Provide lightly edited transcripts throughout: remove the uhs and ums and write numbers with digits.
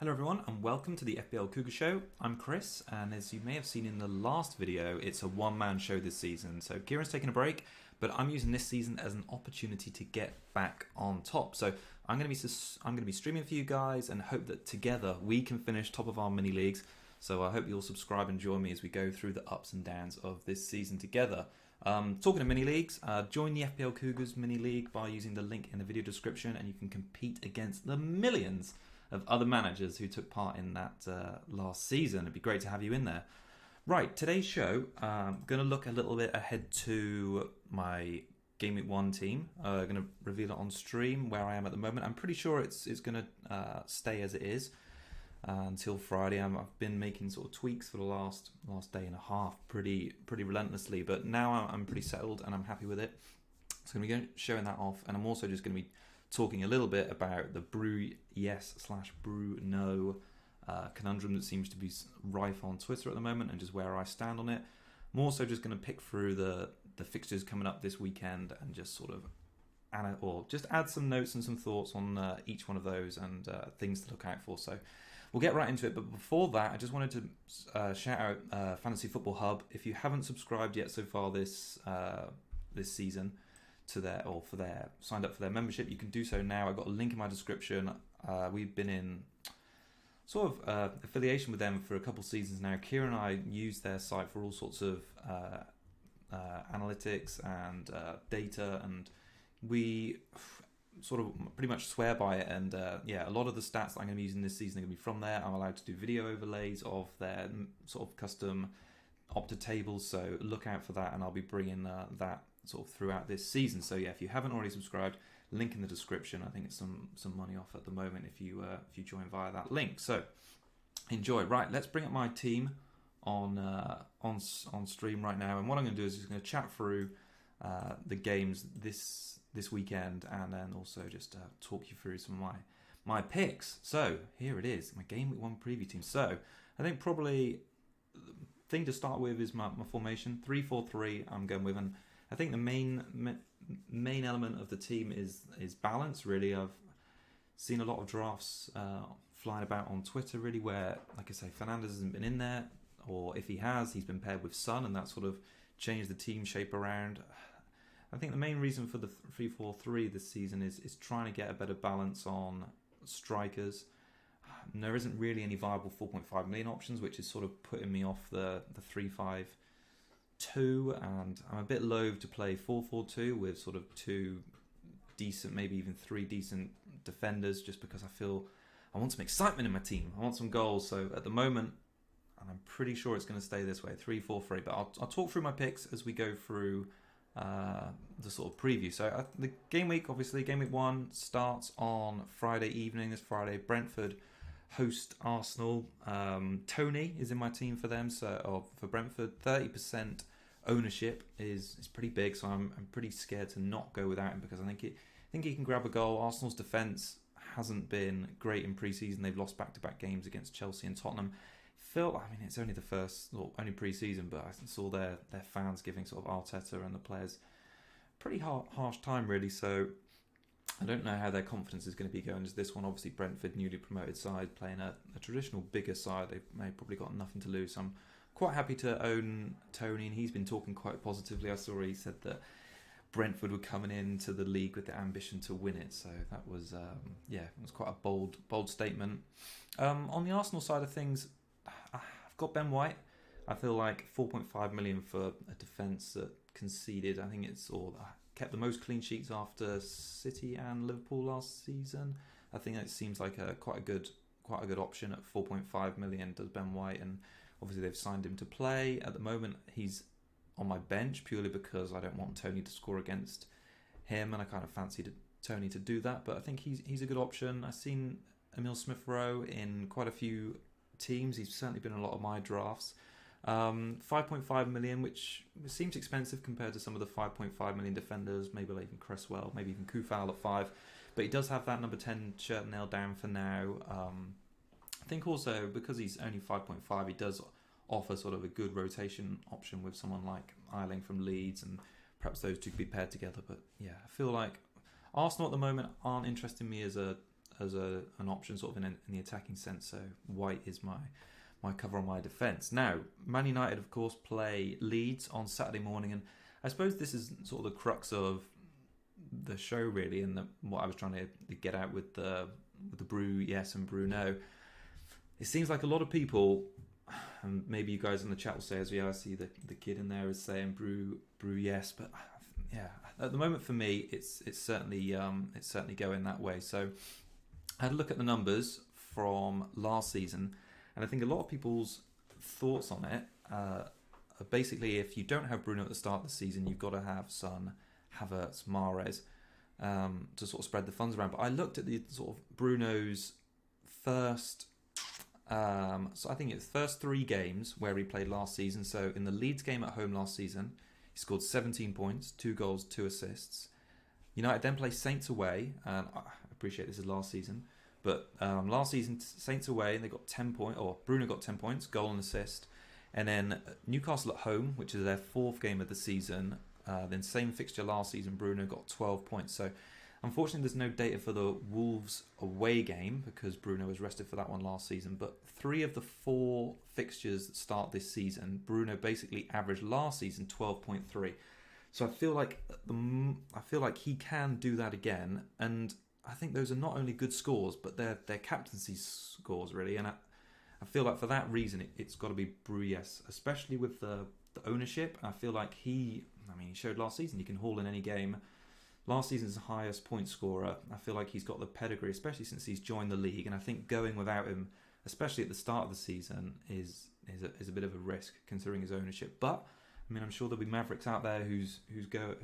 Hello everyone and welcome to the FPL Cougar Show. I'm Chris, and as you may have seen in the last video, it's a one-man show this season. So Kieran's taking a break, but I'm using this season as an opportunity to get back on top. So I'm going to be streaming for you guys and hope that together we can finish top of our mini leagues. So I hope you'll subscribe and join me as we go through the ups and downs of this season together. Talking of mini leagues, join the FPL Cougars mini league by using the link in the video description, and you can compete against the millions of other managers who took part in that last season. It'd be great to have you in there. Right, today's show, I'm going to look a little bit ahead to my Game Week 1 team. I'm going to reveal it on stream where I am at the moment. I'm pretty sure it's going to stay as it is until Friday. I've been making sort of tweaks for the last day and a half pretty relentlessly, but now I'm pretty settled and I'm happy with it. So I'm going to be showing that off, and I'm also just going to be talking a little bit about the BRU-YES / BRU-NO conundrum that seems to be rife on Twitter at the moment, and just where I stand on it. I'm also just going to pick through the fixtures coming up this weekend and just sort of add some notes and some thoughts on each one of those and things to look out for. So we'll get right into it. But before that, I just wanted to shout out Fantasy Football Hub. If you haven't subscribed yet so far this season, signed up for their membership, you can do so now. I've got a link in my description. We've been in sort of affiliation with them for a couple seasons now. Kieran and I use their site for all sorts of analytics and data, and we sort of pretty much swear by it. And a lot of the stats that I'm going to be using this season are going to be from there. I'm allowed to do video overlays of their sort of custom Opta tables, so look out for that, and I'll be bringing that sort of throughout this season. So yeah, if you haven't already subscribed, link in the description. I think it's some money off at the moment if you join via that link. So enjoy. Right, let's bring up my team on stream right now, and what I'm going to do is just going to chat through the games this weekend, and then also just talk you through some of my picks. So here it is, my Game Week 1 preview team. So I think probably the thing to start with is my formation 3-4-3. I'm going with, and I think the main element of the team is balance. Really, I've seen a lot of drafts flying about on Twitter, really, where, like I say, Fernandes hasn't been in there, or if he has, he's been paired with Son, and that sort of changed the team shape around. I think the main reason for the 3-4-3 this season is trying to get a better balance on strikers. There isn't really any viable 4.5 million options, which is sort of putting me off the 3-5-2, and I'm a bit loath to play 4-4-2 with sort of two decent, maybe even three decent defenders, just because I feel I want some excitement in my team. I want some goals. So at the moment, and I'm pretty sure it's going to stay this way, 3-4-3. But I'll talk through my picks as we go through the sort of preview. So the game week, obviously, Game Week 1 starts on Friday evening. This Friday, Brentford host Arsenal. Tony is in my team for them, so for Brentford. 30% ownership is pretty big, so I'm pretty scared to not go without him, because I think he can grab a goal. Arsenal's defence hasn't been great in pre-season. They've lost back-to-back games against Chelsea and Tottenham. It's only only pre-season, but I saw their fans giving sort of Arteta and the players pretty harsh time, really. So I don't know how their confidence is going to be going as this one. Obviously, Brentford, newly promoted side, playing a traditional bigger side. They've probably got nothing to lose. So I'm quite happy to own Tony, and he's been talking quite positively. I saw he said that Brentford were coming into the league with the ambition to win it. So that was, it was quite a bold statement. On the Arsenal side of things, I've got Ben White. I feel like 4.5 million for a defence that conceded. I think kept the most clean sheets after City and Liverpool last season. I think it seems like quite a good option at 4.5 million. Does Ben White, and obviously they've signed him to play. At the moment, he's on my bench purely because I don't want Tony to score against him, and I kind of fancied Tony to do that. But I think he's a good option. I've seen Emil Smith-Rowe in quite a few teams. He's certainly been in a lot of my drafts. 5.5 million, which seems expensive compared to some of the 5.5 million defenders, maybe like even Cresswell, maybe even Kufal at 5, but he does have that number 10 shirt nailed down for now. I think also because he's only 5.5, he does offer sort of a good rotation option with someone like Eiling from Leeds, and perhaps those two could be paired together. But yeah, I feel like Arsenal at the moment aren't interesting me as a as an option sort of in the attacking sense. So White is my cover on my defence. Now, Man United, of course, play Leeds on Saturday morning, and I suppose this is sort of the crux of the show, really, and what I was trying to get out with the BRU-YES and BRU-NO. It seems like a lot of people, and maybe you guys in the chat will say as well, I see the kid in there is saying BRU-YES, but yeah, at the moment for me, it's certainly going that way. So I had a look at the numbers from last season, and I think a lot of people's thoughts on it are basically, if you don't have Bruno at the start of the season, you've got to have Son, Havertz, Mahrez to sort of spread the funds around. But I looked at the sort of Bruno's first, so I think it's first 3 games where he played last season. So in the Leeds game at home last season, he scored 17 points, 2 goals, 2 assists. United then play Saints away, and I appreciate this is last season, but last season Saints away, and they got 10 points, or Bruno got 10 points, goal and assist. And then Newcastle at home, which is their 4th game of the season. Then same fixture last season, Bruno got 12 points. So unfortunately there's no data for the Wolves away game because Bruno was rested for that one last season. But 3 of the 4 fixtures that start this season, Bruno basically averaged last season 12.3. So I feel like he can do that again. And I think those are not only good scores, but they're captaincy scores, really. And I feel like for that reason, it's got to be BRU-YES, especially with the ownership. I feel like he showed last season he can haul in any game. Last season's highest point scorer. I feel like he's got the pedigree, especially since he's joined the league. And I think going without him, especially at the start of the season, is a bit of a risk considering his ownership. But I mean, I'm sure there'll be Mavericks out there who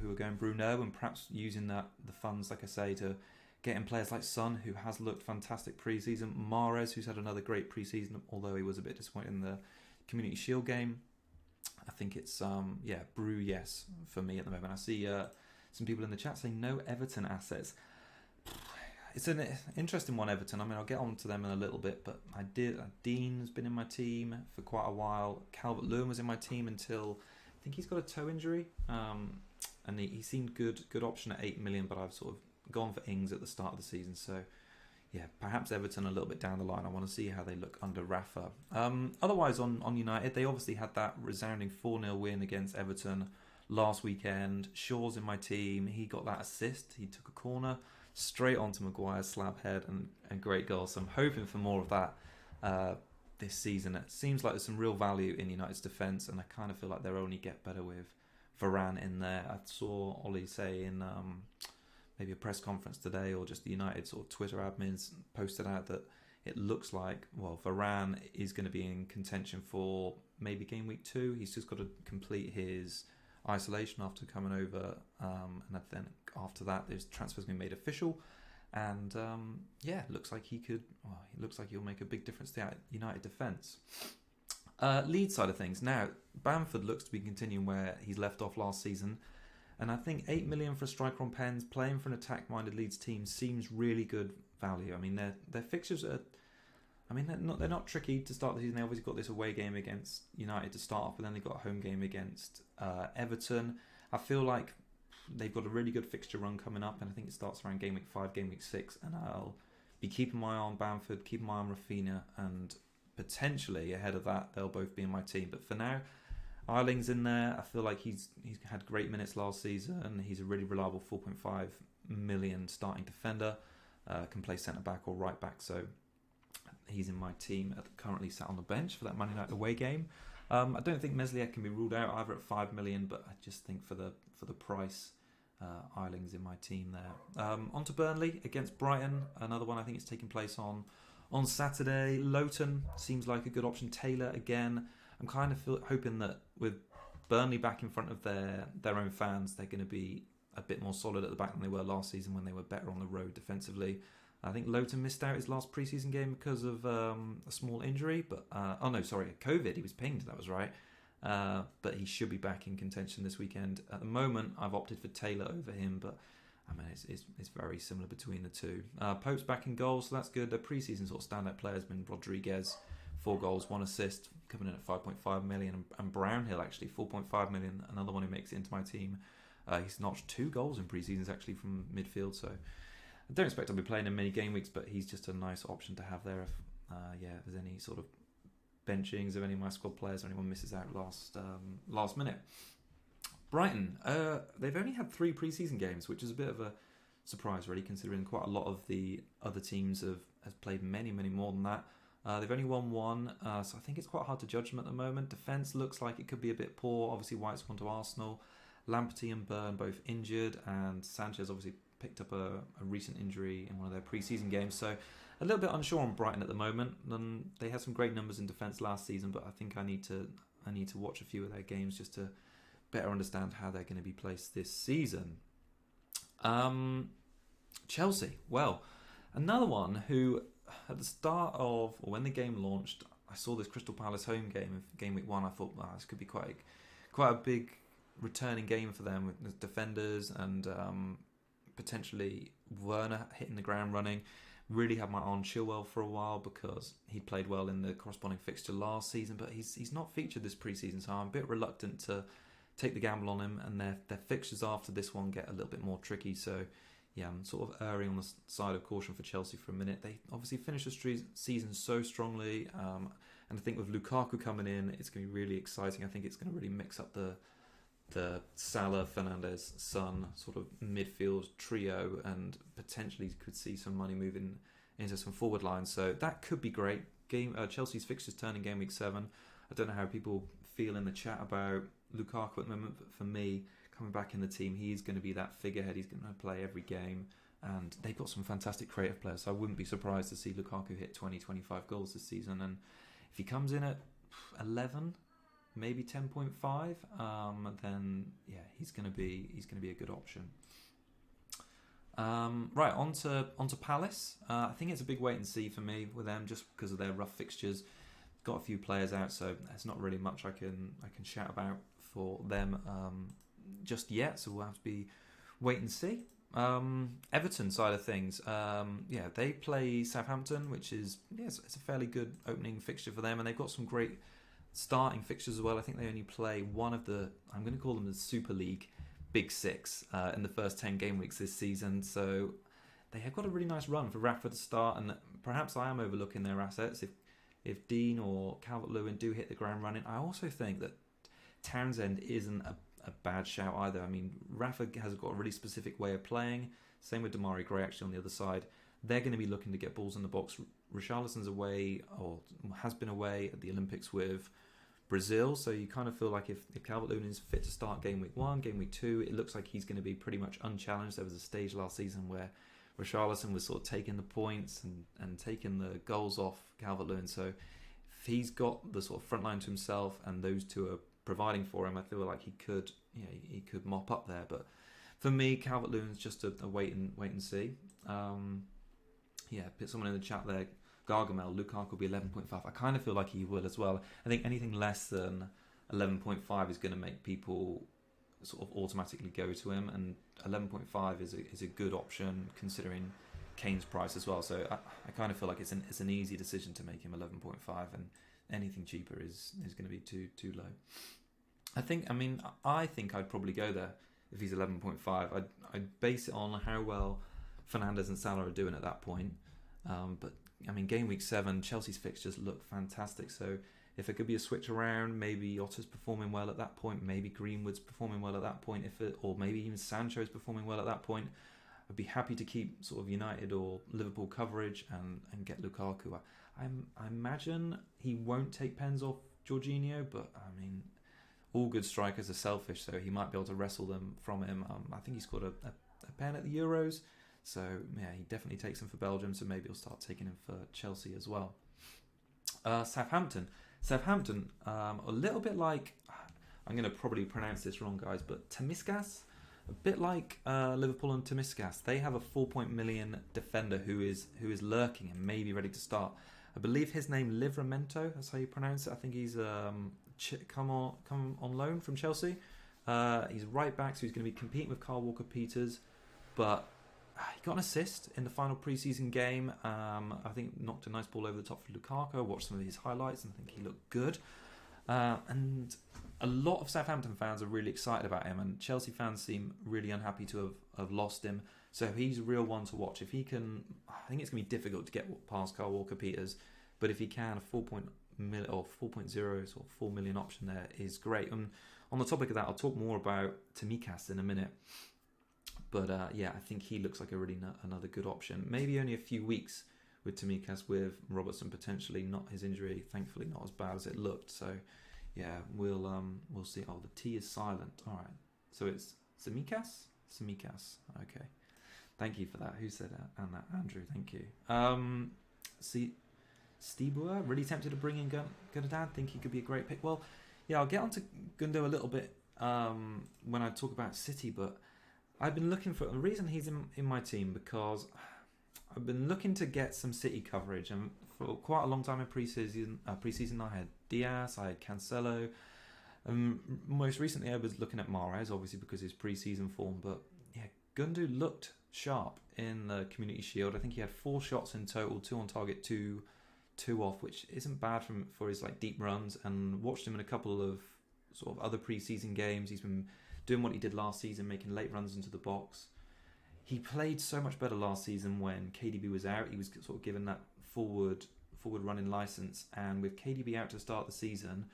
are going Bruno and perhaps using the funds, like I say, to get in players like Son, who has looked fantastic pre-season. Mahrez, who's had another great pre-season, although he was a bit disappointed in the Community Shield game. I think it's BRU-YES for me at the moment. I see some people in the chat saying no Everton assets. It's an interesting one, Everton. I mean, I'll get on to them in a little bit, but Dean's been in my team for quite a while. Calvert-Lewin was in my team until I think he's got a toe injury, and he seemed good option at 8 million, but I've sort of gone for Ings at the start of the season. So yeah, perhaps Everton a little bit down the line. I want to see how they look under Rafa. Otherwise, on United, they obviously had that resounding 4-0 win against Everton last weekend. Shaw's in my team. He got that assist. He took a corner straight onto Maguire's slab head and great goal. So I'm hoping for more of that this season. It seems like there's some real value in United's defence, and I kind of feel like they'll only get better with Varane in there. I saw Ollie say in maybe a press conference today, or just the United sort of Twitter admins posted out that it looks like, well, Varane is going to be in contention for maybe game week 2. He's just got to complete his isolation after coming over, and then after that, there's transfers going to be made official. And looks like he'll make a big difference to the United defence. Leeds side of things. Now, Bamford looks to be continuing where he's left off last season. And I think 8 million for a striker on pens, playing for an attack-minded Leeds team seems really good value. I mean, their fixtures are, they're not tricky to start the season. They obviously got this away game against United to start off, but then they got a home game against Everton. I feel like they've got a really good fixture run coming up, and I think it starts around game week 5, game week 6, and I'll be keeping my eye on Bamford, keeping my eye on Rafinha, and potentially ahead of that, they'll both be in my team. But for now, Eiling's in there. I feel like he's had great minutes last season, and he's a really reliable 4.5 million starting defender. Can play centre back or right back, so he's in my team. Currently sat on the bench for that Man United away game. I don't think Meslier can be ruled out either at 5 million, but I just think for the price, Eiling's in my team there. On to Burnley against Brighton. Another one I think is taking place on Saturday. Lowton seems like a good option. Taylor again. I'm kind of hoping that with Burnley back in front of their own fans, they're going to be a bit more solid at the back than they were last season when they were better on the road defensively. I think Lowton missed out his last pre-season game because of a small injury, but COVID. He was pinged, that was right. But he should be back in contention this weekend. At the moment, I've opted for Taylor over him, but I mean it's very similar between the two. Pope's back in goal, so that's good. The pre-season sort of standout player has been Rodriguez, 4 goals, 1 assist, coming in at 5.5 million, and Brownhill actually 4.5 million, another one who makes it into my team. He's notched 2 goals in pre-seasons actually from midfield, so I don't expect I'll be playing him many game weeks, but he's just a nice option to have there if if there's any sort of benchings of any of my squad players or anyone misses out last minute. Brighton, they've only had 3 pre-season games, which is a bit of a surprise, really, considering quite a lot of the other teams have played many more than that. They've only won 1, so I think it's quite hard to judge them at the moment. Defence looks like it could be a bit poor. Obviously, White's gone to Arsenal. Lamperty and Byrne both injured, and Sanchez obviously picked up a recent injury in one of their pre-season games. So a little bit unsure on Brighton at the moment. They had some great numbers in defence last season, but I think I need to watch a few of their games just to better understand how they're going to be placed this season. Chelsea, well, another one who at the start of, or when the game launched, I saw this Crystal Palace home game of game week 1. I thought, this could be quite a big returning game for them with defenders and potentially Werner hitting the ground running. Really had my eye on Chilwell for a while because he played well in the corresponding fixture last season, but he's not featured this pre-season, so I'm a bit reluctant to take the gamble on him, and their fixtures after this one get a little bit more tricky. So yeah, I'm sort of erring on the side of caution for Chelsea for a minute. They obviously finished the season so strongly, and I think with Lukaku coming in, it's going to be really exciting. I think it's going to really mix up the Salah, Fernandes, Son sort of midfield trio, and potentially could see some money moving into some forward lines. So that could be great. Chelsea's fixtures turning game week 7. I don't know how people feel in the chat about Lukaku at the moment, but for me, coming back in the team, he's going to be that figurehead. He's going to play every game, and they've got some fantastic creative players, so I wouldn't be surprised to see Lukaku hit 20-25 goals this season. And if he comes in at 11, maybe 10.5, then yeah, he's going to be a good option. Right, on to Palace. I think it's a big wait and see for me with them, just because of their rough fixtures. Got a few players out, so there's not really much I can shout about for them just yet. So we'll have to be wait and see. Everton side of things, they play Southampton, which is it's a fairly good opening fixture for them, and they've got some great starting fixtures as well. I think they only play one of the, I'm going to call them the Super League Big Six in the first 10 game weeks this season. So they have got a really nice run for Rafa to start, and perhaps I am overlooking their assets. If Dean or Calvert-Lewin do hit the ground running, I also think that Townsend isn't a bad shout either. I mean, Rafa has got a really specific way of playing. Same with Damari Gray actually on the other side. They're going to be looking to get balls in the box. Richarlison's away, or has been away at the Olympics with Brazil, so you kind of feel like if Calvert-Lewin is fit to start game week 1, game week 2, it looks like he's going to be pretty much unchallenged. There was a stage last season where Richarlison was sort of taking the points and taking the goals off Calvert-Lewin, so if he's got the sort of front line to himself and those two are providing for him, I feel like he could mop up there. But for me, Calvert-Lewin's just a wait and see. Put someone in the chat there, Gargamel, Lukaku will be 11.5. I kind of feel like he will as well. I think anything less than 11.5 is going to make people sort of automatically go to him, and 11.5 is a good option considering Kane's price as well. So I kind of feel like it's an easy decision to make him 11.5, and anything cheaper is going to be too low. I think I'd probably go there if he's 11.5. I'd base it on how well Fernandes and Salah are doing at that point. But I mean, game week 7, Chelsea's fixtures look fantastic. So if it could be a switch around, maybe Otter's performing well at that point, maybe Greenwood's performing well at that point, or maybe even Sancho's performing well at that point, I'd be happy to keep sort of United or Liverpool coverage and get Lukaku. I imagine he won't take pens off Jorginho, but I mean, all good strikers are selfish, so he might be able to wrestle them from him. I think he scored a pen at the Euros, so yeah, he definitely takes them for Belgium, so maybe he'll start taking him for Chelsea as well. Southampton, a little bit like, I'm going to probably pronounce this wrong, guys, but Temiskas, a bit like Liverpool and Temiskas. They have a 4 million defender who is lurking and maybe ready to start. I believe his name Livramento, that's how you pronounce it. I think he's come on loan from Chelsea. He's right back, so he's going to be competing with Kyle Walker-Peters, but he got an assist in the final pre-season game. I think knocked a nice ball over the top for Lukaku. I watched some of his highlights and I think he looked good. And a lot of Southampton fans are really excited about him, and Chelsea fans seem really unhappy to have lost him. So he's a real one to watch. If he can, I think it's going to be difficult to get past Kyle Walker-Peters, but if he can, a 4.0 or 4.0 or 4 million option there is great. And on the topic of that, I'll talk more about Tsimikas in a minute. But yeah, I think he looks like a really another good option. Maybe only a few weeks with Tsimikas, with Robertson potentially not his injury, thankfully not as bad as it looked. So yeah, we'll see. Oh, the T is silent. All right, so it's Tsimikas. Okay, thank you for that. Who said that? And that Andrew. Thank you. See, Stibua, really tempted to bring in Gundogan. Think he could be a great pick. Well, yeah, I'll get onto Gundo a little bit when I talk about City, but I've been looking for the reason he's in my team, because I've been looking to get some City coverage, and for quite a long time in pre-season I had Diaz, I had Cancelo, and most recently I was looking at Mahrez, obviously because his pre-season form. But yeah, Gundu looked sharp in the Community Shield. I think he had 4 shots in total, 2 on target, 2 off, which isn't bad for his like deep runs. And watched him in a couple of sort of other pre-season games. He's been doing what he did last season, making late runs into the box. He played so much better last season when KDB was out. He was sort of given that forward running license, and with KDB out to start the season,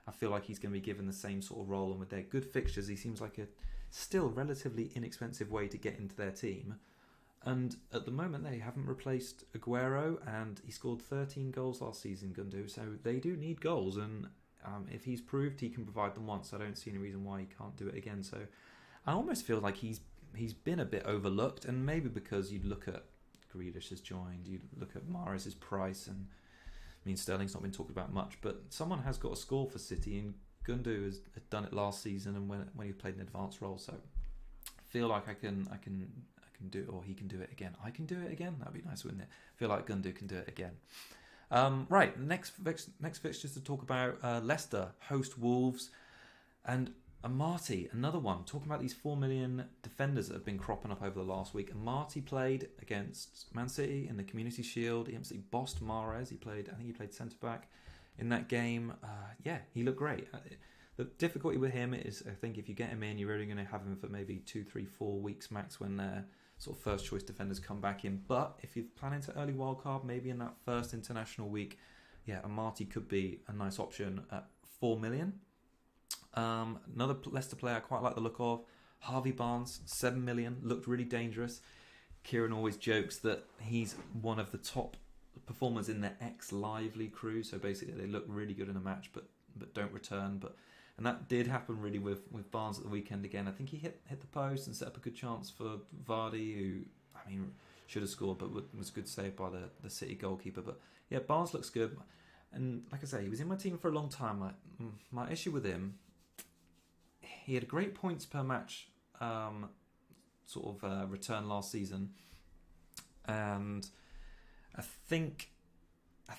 I feel like he's going to be given the same sort of role. And with their good fixtures, he seems like a still relatively inexpensive way to get into their team. And at the moment, they haven't replaced Aguero, and he scored 13 goals last season, Gundu. So they do need goals, and if he's proved he can provide them once, I don't see any reason why he can't do it again. So I almost feel like he's been a bit overlooked, and maybe because you'd look at Grealish has joined, you'd look at Mahrez's price, and I mean Sterling's not been talked about much, but someone has got to score for City, and Gundu has done it last season, and when he played an advanced role. So I feel like I can do it, or he can do it again. I can do it again. That'd be nice, wouldn't it? I feel like Gundu can do it again. Right, next fixtures to talk about. Leicester host Wolves, and Amati, another one. Talking about these 4 million defenders that have been cropping up over the last week. Amati played against Man City in the Community Shield. He absolutely bossed Mahrez. I think he played centre back in that game. Yeah, he looked great. The difficulty with him is, I think, if you get him in, you're only going to have him for maybe 2, 3, 4 weeks max when they're sort of first choice defenders come back in. But if you're planning to early wildcard, maybe in that first international week, yeah, Amati could be a nice option at 4 million. Another Leicester player I quite like the look of, Harvey Barnes, 7 million, looked really dangerous. Kieran always jokes that he's one of the top performers in the ex-Lively crew, so basically they look really good in a match but don't return. And that did happen really with Barnes at the weekend again. I think he hit the post and set up a good chance for Vardy, who, I mean, should have scored, but was a good save by the City goalkeeper. But yeah, Barnes looks good. And like I say, he was in my team for a long time. My issue with him, he had great points per match return last season. And I think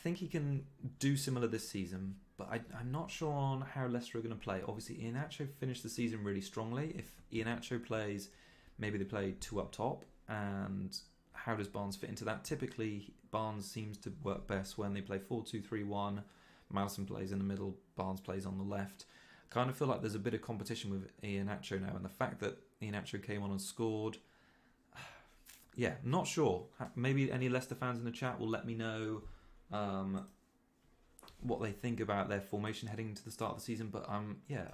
he can do similar this season, but I'm not sure on how Leicester are going to play. Obviously, Iheanacho finished the season really strongly. If Iheanacho plays, maybe they play 2 up top, and how does Barnes fit into that? Typically, Barnes seems to work best when they play 4-2-3-1. Maddison plays in the middle, Barnes plays on the left. I kind of feel like there's a bit of competition with Iheanacho now, and the fact that Iheanacho came on and scored, yeah, not sure. Maybe any Leicester fans in the chat will let me know what they think about their formation heading into the start of the season. But yeah,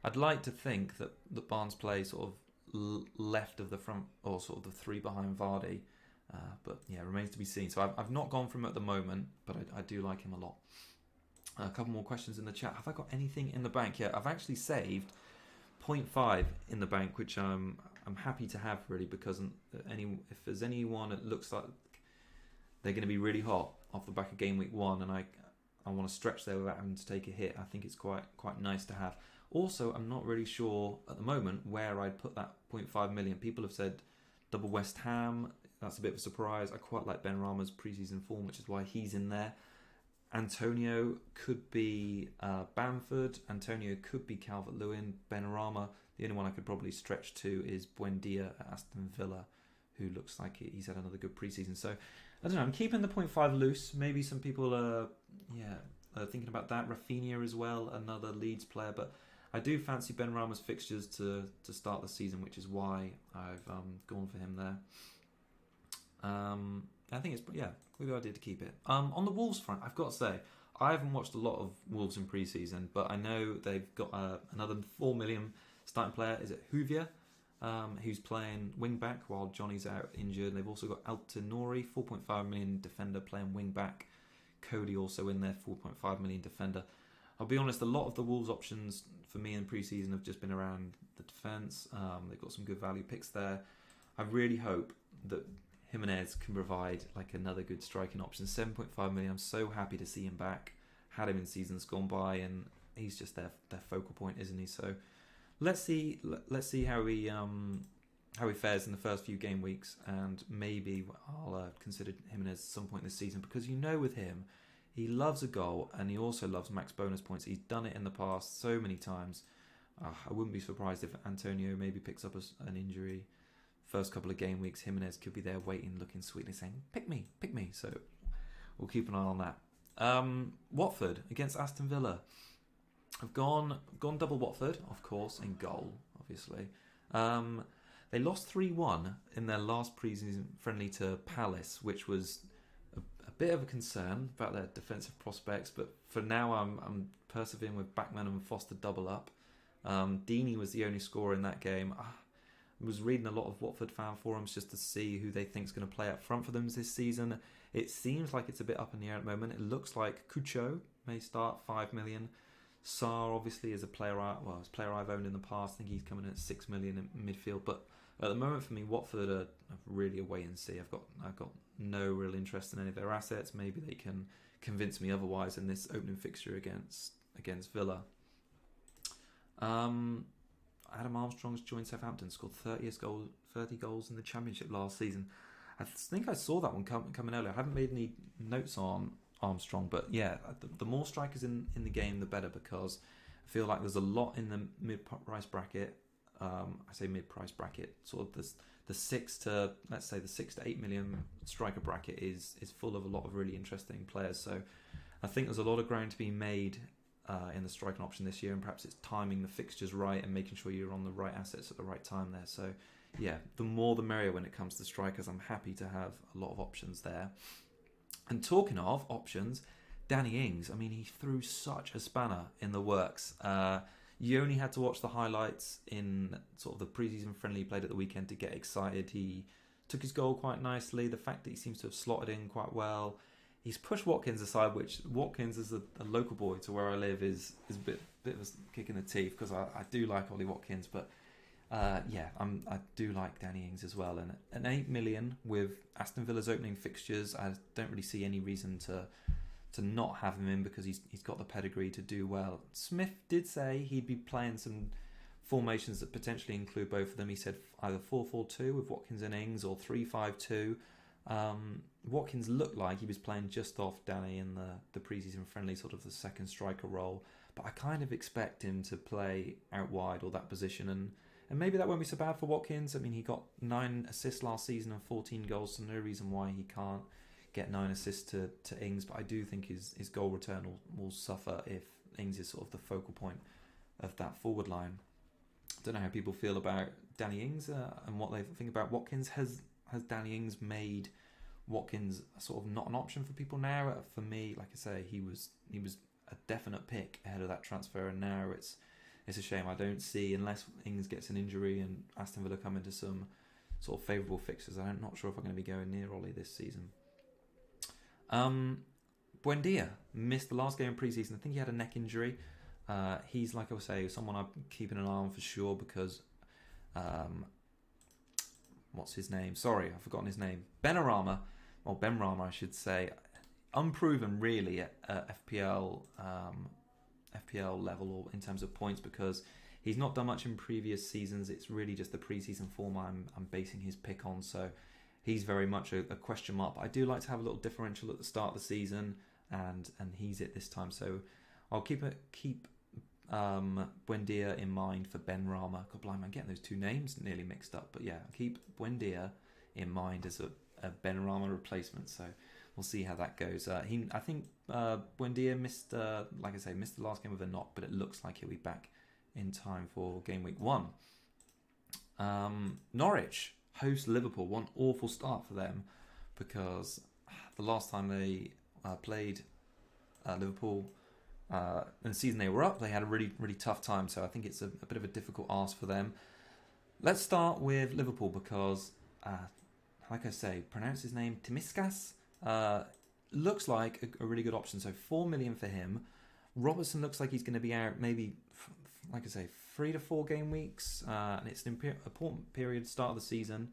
I'd like to think that Barnes plays sort of left of the front, or sort of the 3 behind Vardy. But yeah, remains to be seen. So I've not gone for him at the moment, but I do like him a lot. A couple more questions in the chat. Have I got anything in the bank yet? I've actually saved 0.5 in the bank, which I'm happy to have, really, because if there's anyone that looks like they're going to be really hot off the back of game week 1, and I want to stretch there without having to take a hit, I think it's quite nice to have. Also, I'm not really sure at the moment where I'd put that 0.5 million. People have said double West Ham. That's a bit of a surprise. I quite like Ben Rama's preseason form, which is why he's in there. Antonio could be Bamford. Antonio could be Calvert-Lewin. Benrahma, the only one I could probably stretch to is Buendia at Aston Villa, who looks like he's had another good preseason. So, I don't know, I'm keeping the 0.5 loose. Maybe some people are thinking about that. Rafinha as well, another Leeds player. But I do fancy Benrahma's fixtures to start the season, which is why I've gone for him there. I think it's good idea to keep it. On the Wolves front, I've got to say I haven't watched a lot of Wolves in pre-season, but I know they've got another 4 million starting player. Is it Hoovier, who's playing wing back while Johnny's out injured? They've also got Altinori, 4.5 million defender, playing wing back. Cody also in there, 4.5 million defender. I'll be honest, a lot of the Wolves options for me in pre-season have just been around the defence. They've got some good value picks there. I really hope that Jimenez can provide like another good striking option. 7.5 million. I'm so happy to see him back. Had him in seasons gone by, and he's just their focal point, isn't he? So let's see how he fares in the first few game weeks, and maybe I'll consider Jimenez at some point this season, because with him, he loves a goal and he also loves max bonus points. He's done it in the past so many times. I wouldn't be surprised if Antonio maybe picks up an injury. First couple of game weeks, Jimenez could be there waiting, looking sweetly, saying, pick me. So we'll keep an eye on that. Watford against Aston Villa. I've gone double Watford, of course, in goal, obviously. They lost 3-1 in their last pre-season friendly to Palace, which was a bit of a concern about their defensive prospects, but for now I'm persevering with Backman and Foster double up. Deeney was the only scorer in that game. I was reading a lot of Watford fan forums just to see who they think is going to play up front for them this season. It seems like it's a bit up in the air at the moment. It looks like Cucho may start, 5 million. Sarr obviously is a player I've owned in the past. I think he's coming in at 6 million in midfield, but at the moment for me, Watford are really a wait and see. I've got no real interest in any of their assets. Maybe they can convince me otherwise in this opening fixture against Villa. Adam Armstrong's joined Southampton, scored 30 goals in the Championship last season. I think I saw that one coming earlier. I haven't made any notes on Armstrong, but yeah, the more strikers in the game, the better, because I feel like there's a lot in the mid-price bracket. I say mid-price bracket, sort of the 6 to 8 million striker bracket is full of a lot of really interesting players. So I think there's a lot of ground to be made in the striking option this year, and perhaps it's timing the fixtures right and making sure you're on the right assets at the right time there. So yeah, the more the merrier when it comes to strikers. I'm happy to have a lot of options there. And talking of options, Danny Ings, I mean, he threw such a spanner in the works. You only had to watch the highlights in sort of the pre-season friendly he played at the weekend to get excited. He took his goal quite nicely. The fact that he seems to have slotted in quite well. He's pushed Watkins aside, which Watkins, as a local boy to where I live, is a bit of a kick in the teeth, because I do like Ollie Watkins, but I do like Danny Ings as well. And an 8 million with Aston Villa's opening fixtures, I don't really see any reason to not have him in, because he's got the pedigree to do well. Smith did say he'd be playing some formations that potentially include both of them. He said either 4-4-2 with Watkins and Ings, or 3-5-2. Watkins looked like he was playing just off Danny in the pre-season friendly, sort of the second striker role, but I kind of expect him to play out wide or that position, and maybe that won't be so bad for Watkins. I mean, he got 9 assists last season and 14 goals, so no reason why he can't get 9 assists to Ings, but I do think his goal return will suffer if Ings is sort of the focal point of that forward line. I don't know how people feel about Danny Ings and what they think about Watkins. Has Danny Ings made Watkins sort of not an option for people now? For me, like I say, he was a definite pick ahead of that transfer, and now it's a shame. I don't see, unless Ings gets an injury and Aston Villa come into some sort of favourable fixtures, I'm not sure if I'm going to be going near Ollie this season. Buendia missed the last game in pre-season. I think he had a neck injury. He's, like I was saying, someone I'm keeping an eye on for sure, because what's his name? Sorry, I've forgotten his name. Benrahma, I should say, unproven really at FPL level, or in terms of points, because he's not done much in previous seasons. It's really just the pre-season form I'm basing his pick on. So he's very much a question mark. But I do like to have a little differential at the start of the season, and he's it this time. So I'll keep Buendia in mind for Benrahma. God blimey, I'm getting those two names nearly mixed up. But yeah, I'll keep Buendia in mind as a Benrahma replacement. So we'll see how that goes. I think Buendia missed the last game with a knock, but it looks like he'll be back in time for game week 1. Norwich host Liverpool. One awful start for them, because the last time they played Liverpool in the season they were up, they had a really, really tough time. So I think it's a bit of a difficult ask for them. Let's start with Liverpool because, like I say, pronounce his name, Timiskas, looks like a really good option. So 4 million for him. Robertson looks like he's going to be out maybe, like I say, 3 to 4 game weeks, and it's an important period, start of the season.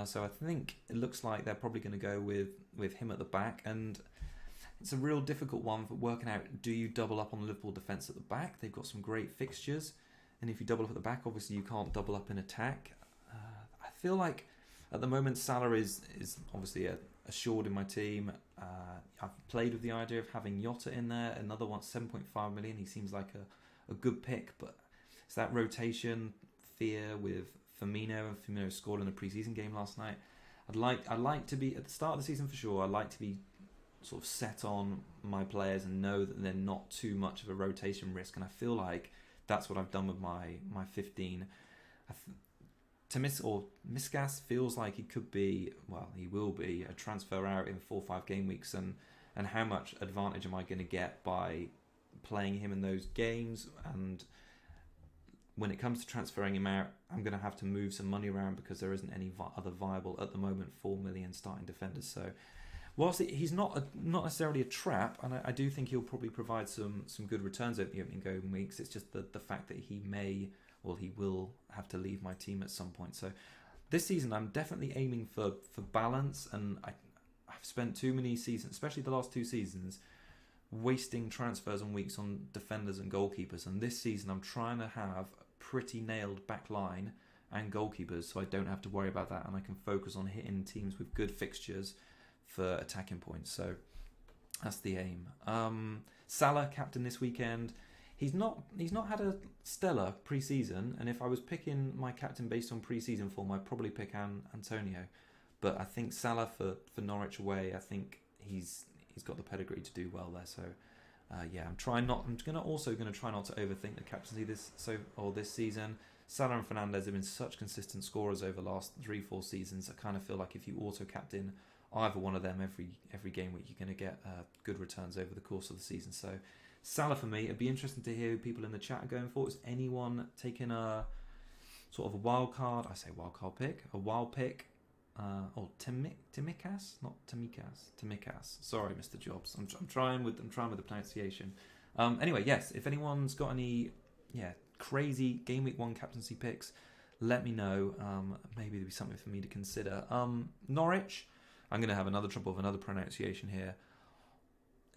So I think it looks like they're probably going to go with him at the back, and it's a real difficult one for working out, do you double up on the Liverpool defence at the back? They've got some great fixtures, and if you double up at the back, obviously you can't double up in attack. I feel like at the moment Salah is obviously assured in my team. I've played with the idea of having Jota in there, another one, 7.5 million. He seems like a good pick, but it's that rotation fear with Firmino, and Firmino scored in the pre-season game last night. I'd like to be at the start of the season for sure. I'd like to be sort of set on my players and know that they're not too much of a rotation risk, and I feel like that's what I've done with my 15. Miskas feels like he could be, well, he will be a transfer out in 4 or 5 game weeks, and how much advantage am I going to get by playing him in those games? And when it comes to transferring him out, I'm going to have to move some money around because there isn't any other viable at the moment 4 million starting defenders. So whilst he's not necessarily a trap, and I do think he'll probably provide some good returns over the opening game weeks, it's just the fact that he will have to leave my team at some point. So this season I'm definitely aiming for balance, and I've spent too many seasons, especially the last 2 seasons, wasting transfers and weeks on defenders and goalkeepers, and this season I'm trying to have a pretty nailed back line and goalkeepers, so I don't have to worry about that, and I can focus on hitting teams with good fixtures for attacking points. So that's the aim. Salah, captain this weekend. He's not had a stellar pre-season, and if I was picking my captain based on pre-season form, I'd probably pick Antonio. But I think Salah for Norwich away, I think he's got the pedigree to do well there. So I'm also going to try not to overthink the captaincy this season. Salah and Fernandes have been such consistent scorers over the last 3-4 seasons. I kind of feel like if you auto captain either one of them every game week, you're going to get good returns over the course of the season. So Salah for me. It'd be interesting to hear who people in the chat are going for. Is anyone taking a sort of a wild card? I say wild card pick, a wild pick. Or Timikas, not Timikas. Timikas. Sorry, Mr. Jobs. I'm trying with the pronunciation. Anyway, yes. If anyone's got any crazy game week 1 captaincy picks, let me know. Maybe there'll be something for me to consider. Norwich. I'm going to have another trouble with another pronunciation here.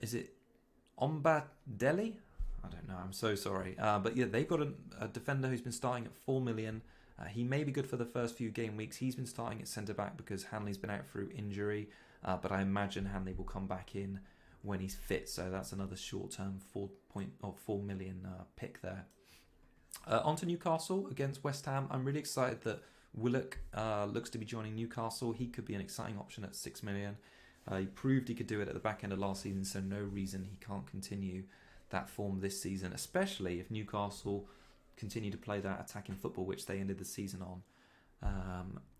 Is it Ombadeli? I don't know. I'm so sorry. But yeah, they've got a defender who's been starting at 4 million. He may be good for the first few game weeks. He's been starting at centre-back because Hanley's been out through injury. But I imagine Hanley will come back in when he's fit. So that's another short-term 4 million pick there. On to Newcastle against West Ham. I'm really excited that Willock looks to be joining Newcastle. He could be an exciting option at 6 million. He proved he could do it at the back end of last season, so no reason he can't continue that form this season, especially if Newcastle continue to play that attacking football which they ended the season on.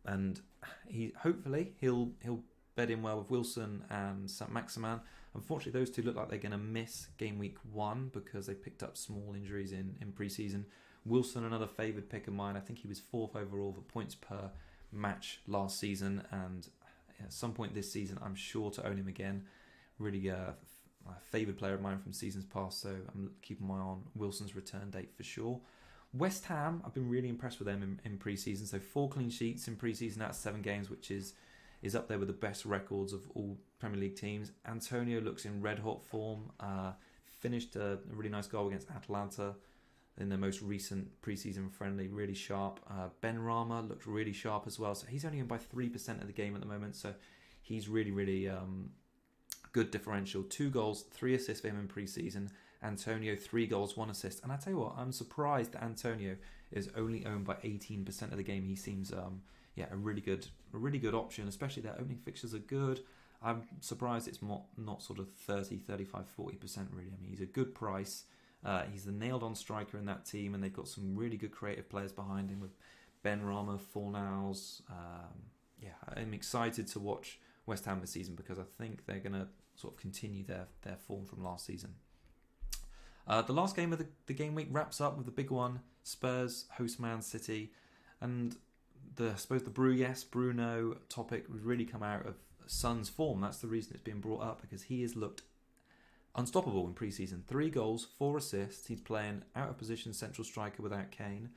And he'll bed in well with Wilson and St. Maximin. Unfortunately, those two look like they're going to miss game week 1 because they picked up small injuries in pre-season. Wilson, another favoured pick of mine. I think he was 4th overall for points per match last season, and at some point this season I'm sure to own him again. Really a favoured player of mine from seasons past, so I'm keeping my eye on Wilson's return date for sure. West Ham, I've been really impressed with them in pre-season. So 4 clean sheets in pre-season out of 7 games, which is up there with the best records of all Premier League teams. Antonio looks in red-hot form. Finished a really nice goal against Atalanta in their most recent pre-season friendly, really sharp. Ben Rama looked really sharp as well. So he's only in by 3% of the game at the moment. So he's really, really good differential. 2 goals, 3 assists for him in pre-season. Antonio, 3 goals, 1 assist. And I tell you what, I'm surprised that Antonio is only owned by 18% of the game. He seems a really good option, especially their opening fixtures are good. I'm surprised it's not sort of 30, 35, 40% really. I mean, he's a good price. He's the nailed-on striker in that team, and they've got some really good creative players behind him with Ben Rama, Fornals. I'm excited to watch West Ham this season because I think they're going to sort of continue their form from last season. The last game of the game week wraps up with the big one: Spurs host Man City, and I suppose the BRU-YES, BRU-NO topic would really come out of Son's form. That's the reason it's been brought up, because he has looked unstoppable in pre-season. 3 goals, 4 assists. He's playing out of position central striker without Kane.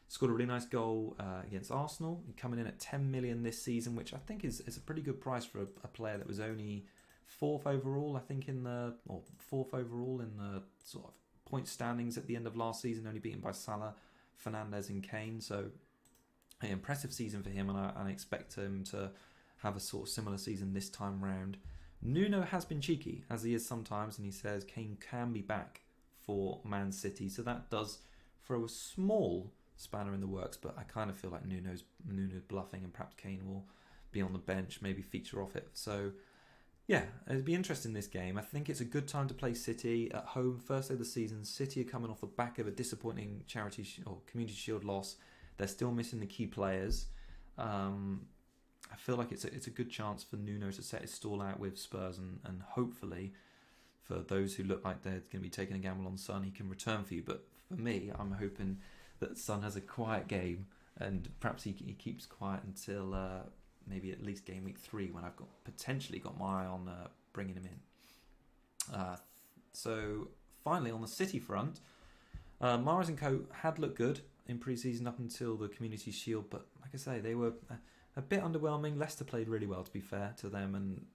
Scored a really nice goal against Arsenal. He's coming in at 10 million this season, which I think is a pretty good price for a player that was only 4th overall, I think, or 4th overall in the sort of point standings at the end of last season, only beaten by Salah, Fernandes and Kane. So an impressive season for him, and I expect him to have a sort of similar season this time round. Nuno has been cheeky, as he is sometimes, and he says Kane can be back for Man City. So that does throw a small spanner in the works, but I kind of feel like Nuno's bluffing, and perhaps Kane will be on the bench, maybe feature off it. So yeah, it'd be interesting, this game. I think it's a good time to play City at home. First day of the season, City are coming off the back of a disappointing Community Shield loss. They're still missing the key players. I feel like it's a good chance for Nuno to set his stall out with Spurs, and hopefully for those who look like they're going to be taking a gamble on Son, he can return for you. But for me, I'm hoping that Son has a quiet game, and perhaps he keeps quiet until maybe at least game week 3, when I've potentially got my eye on bringing him in. So finally, on the City front, Mahrez and co had looked good in pre-season up until the Community Shield, but like I say, they were a bit underwhelming. Leicester played really well, to be fair to them, and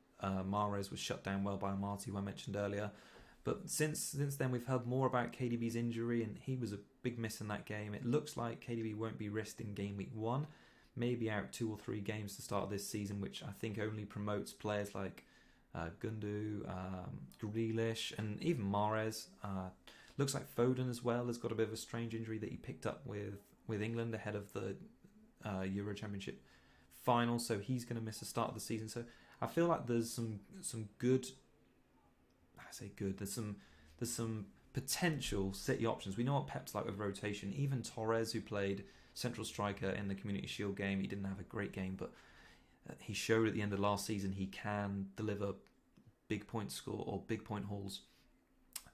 Mahrez was shut down well by Marty, who I mentioned earlier. But since then, we've heard more about KDB's injury, and he was a big miss in that game. It looks like KDB won't be risked in game week 1, maybe out 2 or 3 games to start this season, which I think only promotes players like Gundu, Grealish, and even Mahrez. Looks like Foden as well has got a bit of a strange injury that he picked up with England ahead of the Euro Championship final, so he's going to miss the start of the season. So I feel like there's some good. I say good. There's some potential City options. We know what Pep's like with rotation. Even Torres, who played central striker in the Community Shield game, he didn't have a great game, but he showed at the end of last season he can deliver big point score or big point hauls.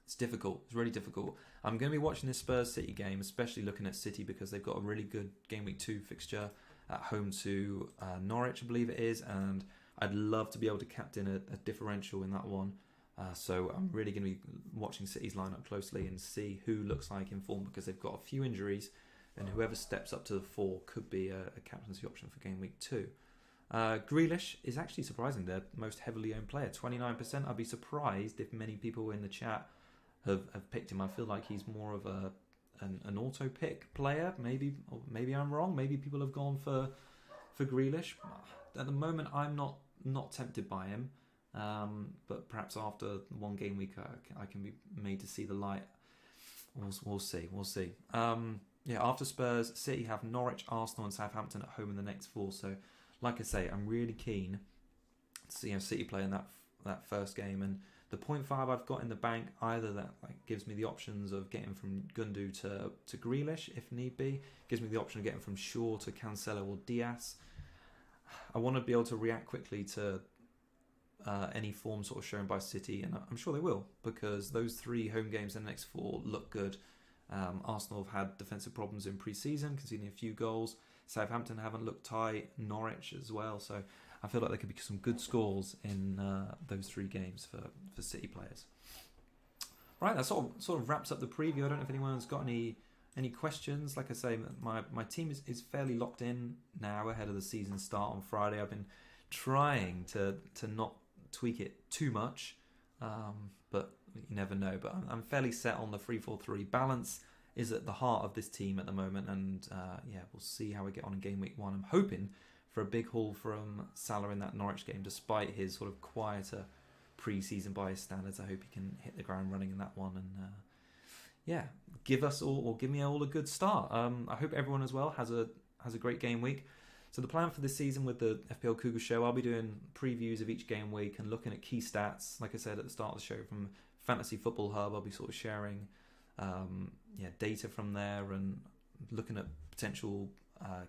It's difficult. It's really difficult. I'm going to be watching this Spurs City game, especially looking at City, because they've got a really good game week 2 fixture at home to Norwich, I believe it is, and I'd love to be able to captain a differential in that one. So I'm really going to be watching City's lineup closely and see who looks like in form, because they've got a few injuries, and whoever steps up to the fore could be a captaincy option for game week 2. Grealish is actually surprising, their most heavily owned player, 29%. I'd be surprised if many people in the chat have picked him. I feel like he's more of an auto pick player. Maybe I'm wrong. Maybe people have gone for Grealish. At the moment, I'm not tempted by him. But perhaps after one game week, I can be made to see the light. We'll see. After Spurs, City have Norwich, Arsenal, and Southampton at home in the next 4. So, like I say, I'm really keen to see how City play in that first game. And the 0.5 I've got in the bank, either that gives me the options of getting from Gundu to Grealish if need be, gives me the option of getting from Shaw to Cancelo or Diaz. I want to be able to react quickly to any form sort of shown by City, and I'm sure they will, because those 3 home games in the next 4 look good. Arsenal have had defensive problems in pre-season, conceding a few goals. Southampton haven't looked tight. Norwich as well. So I feel like there could be some good scores in those 3 games for City players. Right, that sort of wraps up the preview. I don't know if anyone's got any questions. Like I say, my team is fairly locked in now ahead of the season start on Friday. I've been trying to not tweak it too much, but you never know. But I'm fairly set on the 3-4-3. Balance is at the heart of this team at the moment, and we'll see how we get on in game week 1. I'm hoping for a big haul from Salah in that Norwich game, despite his sort of quieter pre-season by his standards. I hope he can hit the ground running in that one, and give me all a good start. I hope everyone as well has a great game week. So the plan for this season with the FPL Cougars show, I'll be doing previews of each game week and looking at key stats. Like I said at the start of the show, from Fantasy Football Hub, I'll be sort of sharing data from there, and looking at potential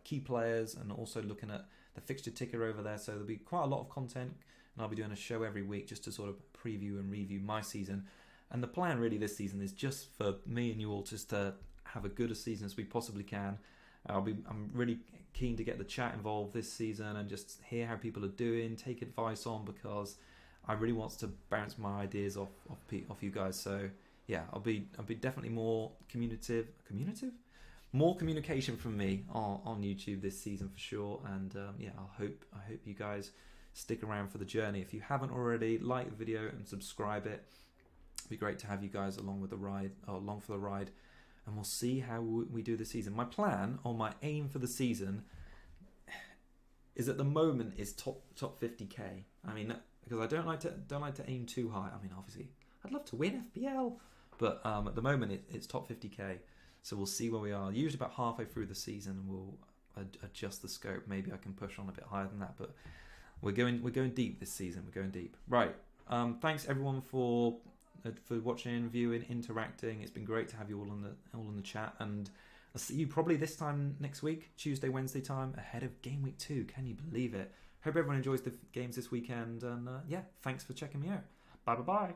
key players, and also looking at the fixture ticker over there. So there'll be quite a lot of content, and I'll be doing a show every week just to sort of preview and review my season. And the plan really this season is just for me and you all just to have a good a season as we possibly can. I'm really keen to get the chat involved this season and just hear how people are doing, take advice on, because I really want to bounce my ideas off you guys. So yeah, I'll be definitely more more communication from me on YouTube this season for sure. And I hope you guys stick around for the journey. If you haven't already, like the video and subscribe it. It'd be great to have you guys along for the ride, and we'll see how we do this season. My plan, or my aim for the season, is at the moment is top 50k. I mean, because I don't like to aim too high. I mean, obviously, I'd love to win FPL, but at the moment it's top 50k. So we'll see where we are. Usually about halfway through the season, we'll adjust the scope. Maybe I can push on a bit higher than that, but we're going deep this season. We're going deep. Right. Thanks everyone for watching, viewing, interacting. It's been great to have you all in the chat, and I'll see you probably this time next week, Tuesday, Wednesday time, ahead of game week 2. Can you believe it? Hope everyone enjoys the games this weekend, and thanks for checking me out. Bye.